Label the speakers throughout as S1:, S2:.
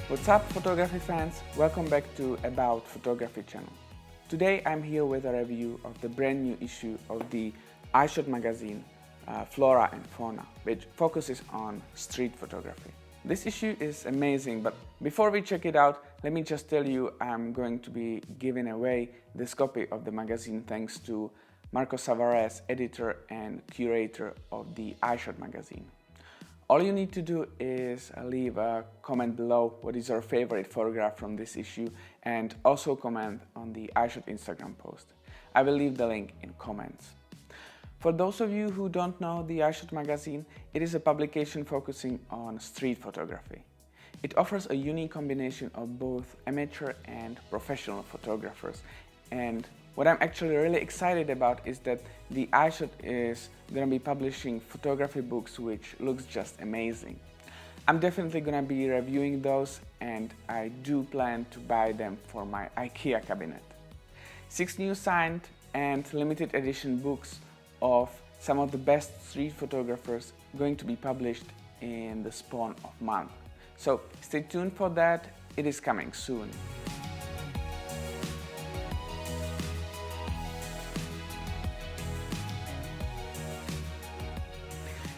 S1: What's up, photography fans? Welcome back to About Photography channel. Today I'm here with a review of the brand new issue of the EYESHOT magazine, Flora and Fauna, which focuses on street photography. This issue is amazing, but before we check it out, let me just tell you I'm going to be giving away this copy of the magazine thanks to Alvarez, editor and curator of the EYESHOT magazine. All you need to do is leave a comment below what is your favorite photograph from this issue, and also comment on the EYESHOT Instagram post. I will leave the link in comments. For those of you who don't know the EYESHOT magazine, it is a publication focusing on street photography. It offers a unique combination of both amateur and professional photographers, and what I'm actually really excited about is that the EYESHOT is going to be publishing photography books, which looks just amazing. I'm definitely going to be reviewing those, and I do plan to buy them for my IKEA cabinet. 6 new signed and limited edition books of some of the best street photographers going to be published in the span of a month. So stay tuned for that, it is coming soon.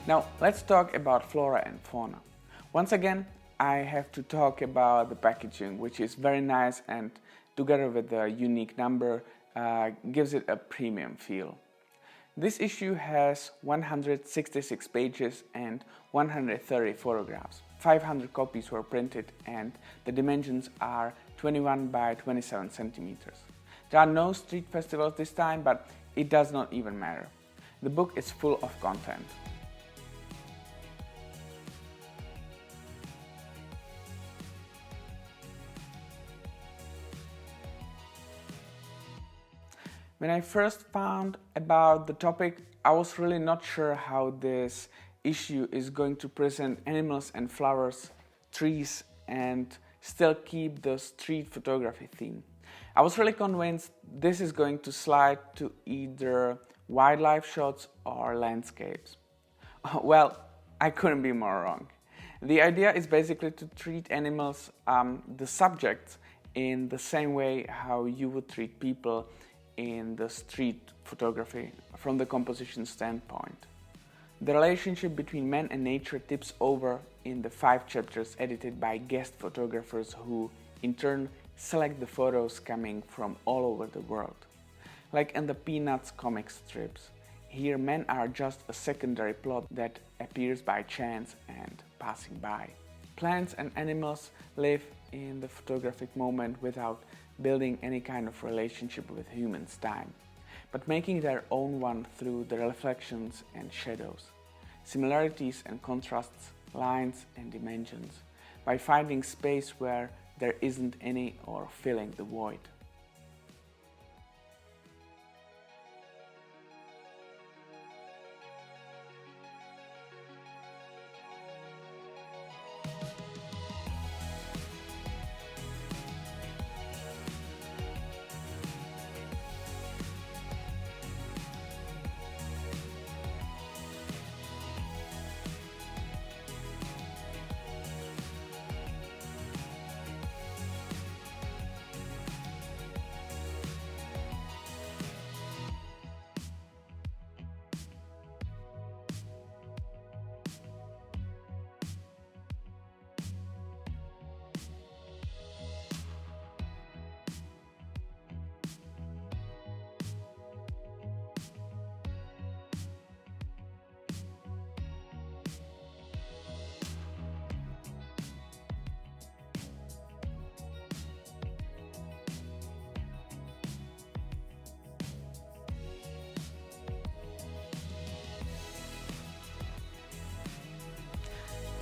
S1: Now let's talk about Flora and Fauna. Once again, I have to talk about the packaging, which is very nice and together with the unique number gives it a premium feel. This issue has 166 pages and 130 photographs. 500 copies were printed and the dimensions are 21 by 27 centimeters. There are no street festivals this time, but it does not even matter. The book is full of content. When I first found about the topic, I was really not sure how this issue is going to present animals and flowers, trees, and still keep the street photography theme. I was really convinced this is going to slide to either wildlife shots or landscapes. Well, I couldn't be more wrong. The idea is basically to treat animals, the subjects, in the same way how you would treat people in the street photography from the composition standpoint. The relationship between man and nature tips over in the 5 chapters edited by guest photographers who, in turn, select the photos coming from all over the world. Like in the Peanuts comic strips, here men are just a secondary plot that appears by chance and passing by. Plants and animals live in the photographic moment without building any kind of relationship with humans' time, but making their own one through the reflections and shadows, similarities and contrasts, lines and dimensions, by finding space where there isn't any or filling the void.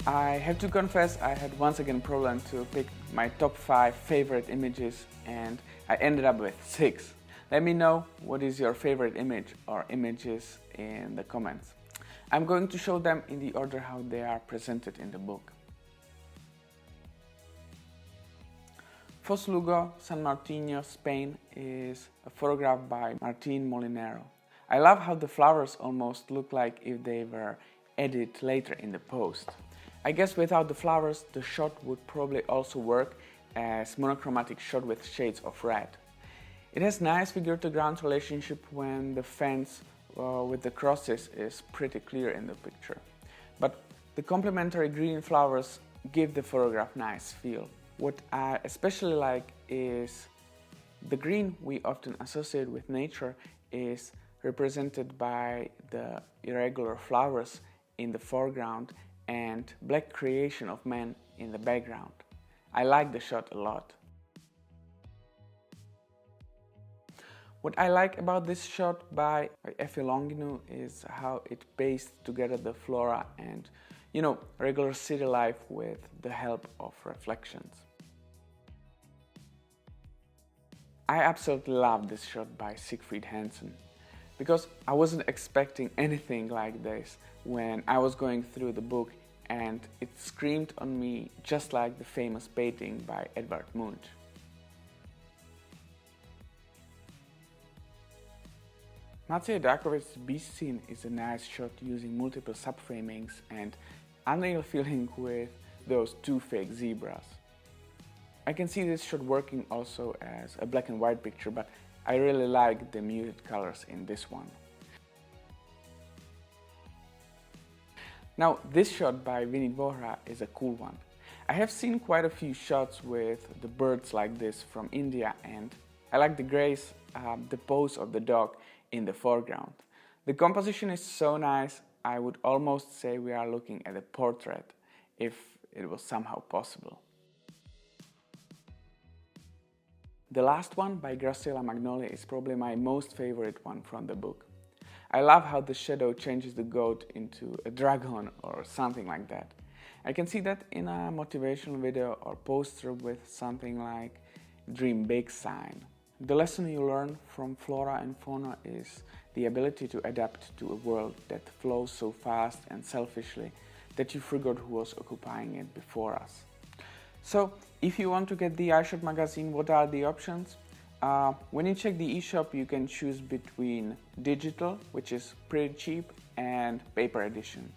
S1: I have to confess, I had once again problem to pick my top 5 favorite images, and I ended up with 6. Let me know what is your favorite image or images in the comments. I'm going to show them in the order how they are presented in the book. Fos Lugo, San Martino, Spain is a photograph by Martín Molinero. I love how the flowers almost look like if they were edited later in the post. I guess without the flowers, the shot would probably also work as monochromatic shot with shades of red. It has nice figure to ground relationship when the fence with the crosses is pretty clear in the picture. But the complementary green flowers give the photograph nice feel. What I especially like is the green we often associate with nature is represented by the irregular flowers in the foreground and black creation of man in the background. I like the shot a lot. What I like about this shot by F. Longino is how it pastes together the flora and, regular city life with the help of reflections. I absolutely love this shot by Siegfried Hansen because I wasn't expecting anything like this when I was going through the book, and it screamed on me just like the famous painting by Edvard Munch. Maciej Dakovich's beast scene is a nice shot using multiple subframings and unreal feeling with those two fake zebras. I can see this shot working also as a black and white picture, but I really like the muted colors in this one. Now, this shot by Vinit Vohra is a cool one. I have seen quite a few shots with the birds like this from India, and I like the grace, the pose of the dog in the foreground. The composition is so nice, I would almost say we are looking at a portrait, if it was somehow possible. The last one by Graciela Magnoli is probably my most favorite one from the book. I love how the shadow changes the goat into a dragon or something like that. I can see that in a motivational video or poster with something like Dream Big sign. The lesson you learn from Flora and Fauna is the ability to adapt to a world that flows so fast and selfishly that you forgot who was occupying it before us. So, if you want to get the EYESHOT magazine, what are the options? When you check the eShop, you can choose between digital, which is pretty cheap, and paper edition.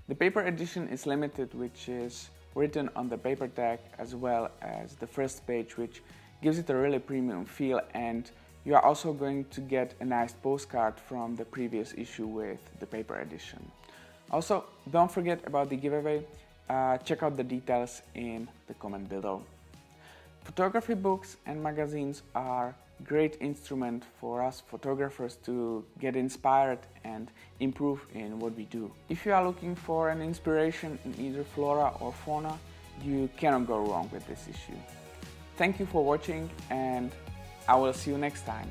S1: The paper edition is limited, which is written on the paper tag, as well as the first page, which gives it a really premium feel, and you are also going to get a nice postcard from the previous issue with the paper edition. Also, don't forget about the giveaway. Check out the details in the comment below. Photography books and magazines are a great instrument for us photographers to get inspired and improve in what we do. If you are looking for an inspiration in either flora or fauna, you cannot go wrong with this issue. Thank you for watching, and I will see you next time.